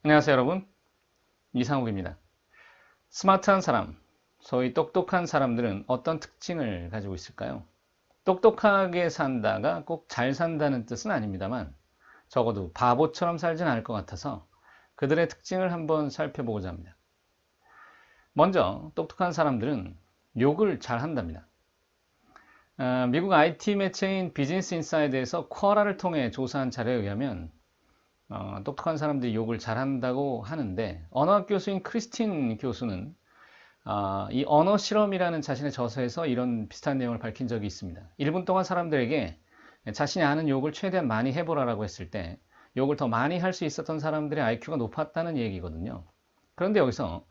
안녕하세요 여러분, 이상욱입니다. 스마트한 사람, 소위 똑똑한 사람들은 어떤 특징을 가지고 있을까요? 똑똑하게 산다가 꼭 잘 산다는 뜻은 아닙니다만 적어도 바보처럼 살진 않을 것 같아서 그들의 특징을 한번 살펴보고자 합니다. 먼저 똑똑한 사람들은 욕을 잘 한답니다. 미국 IT 매체인 비즈니스 인사이드에서 쿼라를 통해 조사한 자료에 의하면 똑똑한 사람들이 욕을 잘한다고 하는데, 언어학 교수인 크리스틴 교수는 이 언어 실험이라는 자신의 저서에서 이런 비슷한 내용을 밝힌 적이 있습니다. 1분 동안 사람들에게 자신이 아는 욕을 최대한 많이 해보라고 했을 때 욕을 더 많이 할 수 있었던 사람들의 IQ가 높았다는 얘기거든요. 그런데 여기서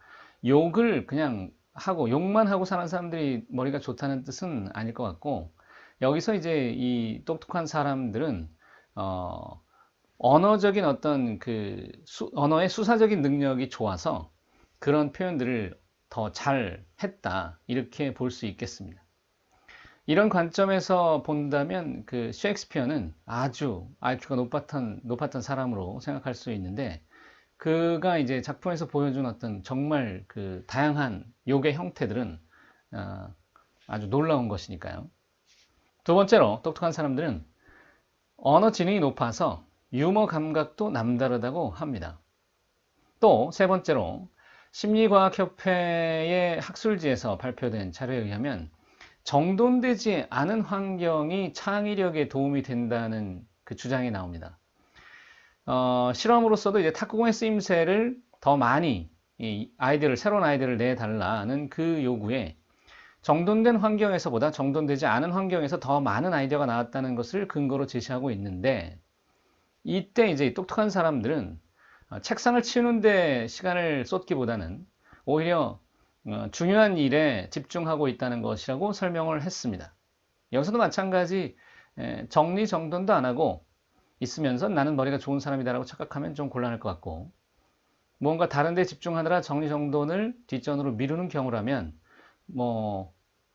욕을 그냥 하고 욕만 하고 사는 사람들이 머리가 좋다는 뜻은 아닐 것 같고, 여기서 이제 이 똑똑한 사람들은 언어적인 어떤 언어의 수사적인 능력이 좋아서 그런 표현들을 더 잘 했다, 이렇게 볼 수 있겠습니다. 이런 관점에서 본다면 셰익스피어는 아주 IQ가 높았던 사람으로 생각할 수 있는데, 그가 이제 작품에서 보여준 어떤 정말 다양한 욕의 형태들은 아주 놀라운 것이니까요. 두 번째로 똑똑한 사람들은 언어 지능이 높아서 유머 감각도 남다르다고 합니다. 또 세 번째로 심리과학협회의 학술지에서 발표된 자료에 의하면 정돈되지 않은 환경이 창의력에 도움이 된다는 그 주장이 나옵니다. 실험으로서도 이제 탁구공의 쓰임새를 더 많이 새로운 아이디어를 내달라는 그 요구에 정돈된 환경에서보다 정돈되지 않은 환경에서 더 많은 아이디어가 나왔다는 것을 근거로 제시하고 있는데, 이때 이제 똑똑한 사람들은 책상을 치우는데 시간을 쏟기보다는 오히려 중요한 일에 집중하고 있다는 것이라고 설명을 했습니다. 여기서도 마찬가지, 정리정돈도 안 하고 있으면서 나는 머리가 좋은 사람이다라고 착각하면 좀 곤란할 것 같고, 뭔가 다른 데 집중하느라 정리정돈을 뒷전으로 미루는 경우라면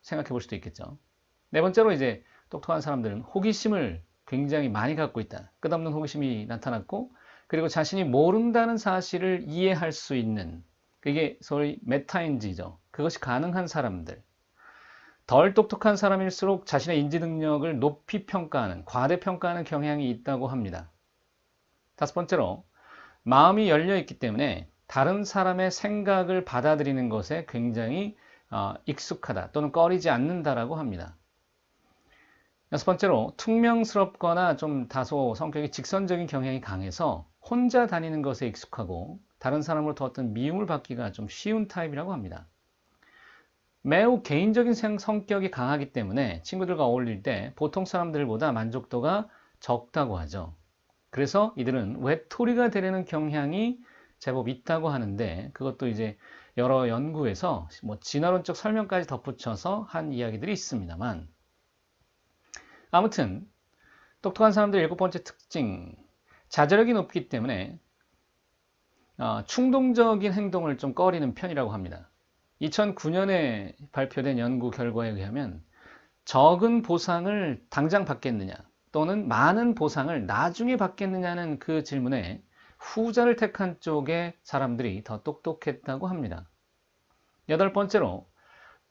생각해 볼 수도 있겠죠. 네 번째로 이제 똑똑한 사람들은 호기심을 굉장히 많이 갖고 있다. 끝없는 호기심이 나타났고, 그리고 자신이 모른다는 사실을 이해할 수 있는, 그게 소위 메타인지죠. 그것이 가능한 사람들. 덜 똑똑한 사람일수록 자신의 인지 능력을 높이 평가하는, 과대평가하는 경향이 있다고 합니다. 다섯 번째로, 마음이 열려 있기 때문에 다른 사람의 생각을 받아들이는 것에 굉장히 익숙하다, 또는 꺼리지 않는다라고 합니다. 여섯 번째로, 퉁명스럽거나 좀 다소 성격이 직선적인 경향이 강해서 혼자 다니는 것에 익숙하고 다른 사람으로부터 어떤 미움을 받기가 좀 쉬운 타입이라고 합니다. 매우 개인적인 성격이 강하기 때문에 친구들과 어울릴 때 보통 사람들보다 만족도가 적다고 하죠. 그래서 이들은 외톨이가 되려는 경향이 제법 있다고 하는데, 그것도 이제 여러 연구에서 진화론적 설명까지 덧붙여서 한 이야기들이 있습니다만, 아무튼 똑똑한 사람들의 일곱 번째 특징, 자제력이 높기 때문에 충동적인 행동을 좀 꺼리는 편이라고 합니다. 2009년에 발표된 연구 결과에 의하면 적은 보상을 당장 받겠느냐, 또는 많은 보상을 나중에 받겠느냐는 그 질문에 후자를 택한 쪽의 사람들이 더 똑똑했다고 합니다. 여덟 번째로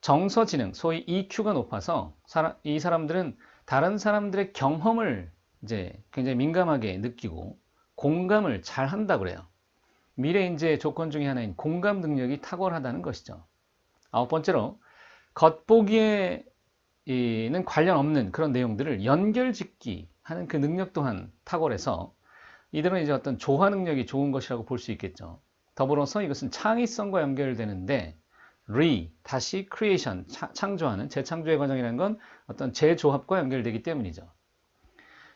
정서지능, 소위 EQ가 높아서 이 사람들은 다른 사람들의 경험을 이제 굉장히 민감하게 느끼고 공감을 잘 한다고 그래요. 미래 인재의 조건 중에 하나인 공감 능력이 탁월하다는 것이죠. 아홉 번째로 겉보기에는 관련 없는 그런 내용들을 연결짓기 하는 그 능력 또한 탁월해서 이들은 이제 어떤 조화 능력이 좋은 것이라고 볼 수 있겠죠. 더불어서 이것은 창의성과 연결되는데, 다시 creation, 창조하는, 재창조의 과정이라는 건 어떤 재조합과 연결되기 때문이죠.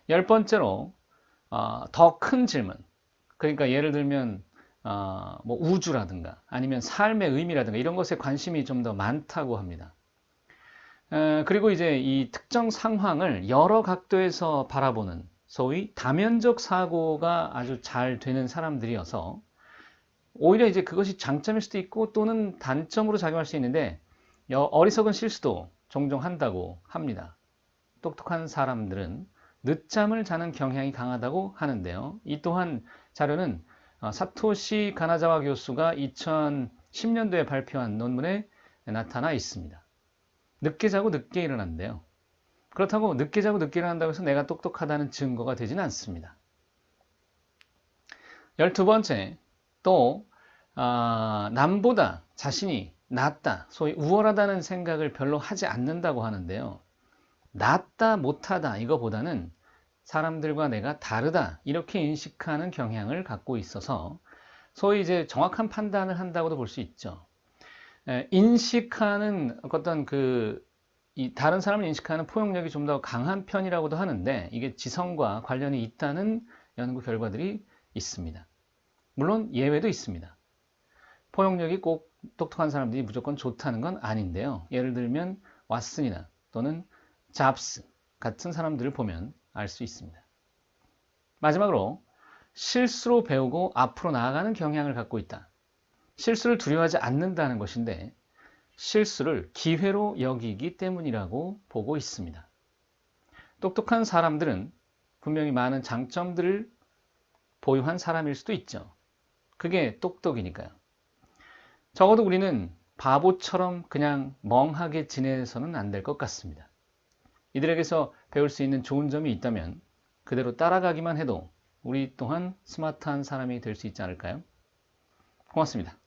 열 번째로 더 큰 질문, 그러니까 예를 들면 우주라든가 아니면 삶의 의미라든가 이런 것에 관심이 좀 더 많다고 합니다. 그리고 이제 이 특정 상황을 여러 각도에서 바라보는 소위 다면적 사고가 아주 잘 되는 사람들이어서 오히려 이제 그것이 장점일 수도 있고 또는 단점으로 작용할 수 있는데, 어리석은 실수도 종종 한다고 합니다. 똑똑한 사람들은 늦잠을 자는 경향이 강하다고 하는데요. 이 또한 자료는 사토시 가나자와 교수가 2010년도에 발표한 논문에 나타나 있습니다. 늦게 자고 늦게 일어난대요. 그렇다고 늦게 자고 늦게 일어난다고 해서 내가 똑똑하다는 증거가 되지는 않습니다. 12번째, 또 남보다 자신이 낫다, 소위 우월하다는 생각을 별로 하지 않는다고 하는데요. 낫다, 못하다 이거보다는 사람들과 내가 다르다 이렇게 인식하는 경향을 갖고 있어서 소위 이제 정확한 판단을 한다고도 볼 수 있죠. 인식하는 어떤 이 다른 사람을 인식하는 포용력이 좀 더 강한 편이라고도 하는데 이게 지성과 관련이 있다는 연구 결과들이 있습니다. 물론 예외도 있습니다. 포용력이 꼭 똑똑한 사람들이 무조건 좋다는 건 아닌데요. 예를 들면 왓슨이나 또는 잡스 같은 사람들을 보면 알 수 있습니다. 마지막으로 실수로 배우고 앞으로 나아가는 경향을 갖고 있다. 실수를 두려워하지 않는다는 것인데 실수를 기회로 여기기 때문이라고 보고 있습니다. 똑똑한 사람들은 분명히 많은 장점들을 보유한 사람일 수도 있죠. 그게 똑똑이니까요. 적어도 우리는 바보처럼 그냥 멍하게 지내서는 안 될 것 같습니다. 이들에게서 배울 수 있는 좋은 점이 있다면 그대로 따라가기만 해도 우리 또한 스마트한 사람이 될 수 있지 않을까요? 고맙습니다.